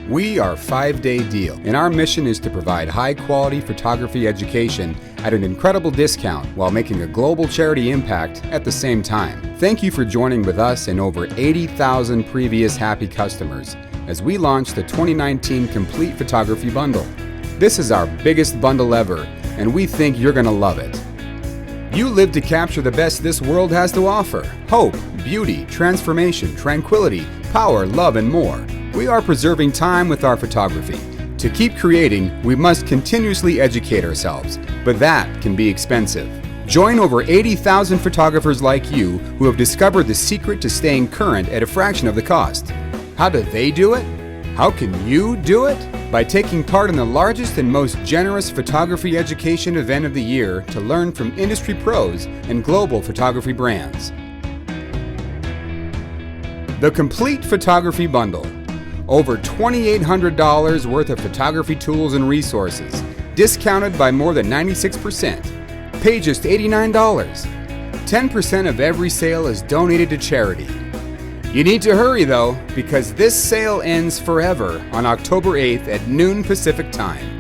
We are 5-Day Deal, and our mission is to provide high-quality photography education at an incredible discount while making a global charity impact at the same time. Thank you for joining with us and over 80,000 previous happy customers as we launch the 2019 Complete Photography Bundle. This is our biggest bundle ever, and we think you're going to love it. You live to capture the best this world has to offer: hope, beauty, transformation, tranquility, power, love, and more. We are preserving time with our photography. To keep creating, we must continuously educate ourselves, but that can be expensive. Join over 80,000 photographers like you who have discovered the secret to staying current at a fraction of the cost. How do they do it? How can you do it? By taking part in the largest and most generous photography education event of the year to learn from industry pros and global photography brands. The Complete Photography Bundle. Over $2,800 worth of photography tools and resources, discounted by more than 96%. Pay just $89. 10% of every sale is donated to charity. You need to hurry though, because this sale ends forever on October 8th at noon Pacific Time.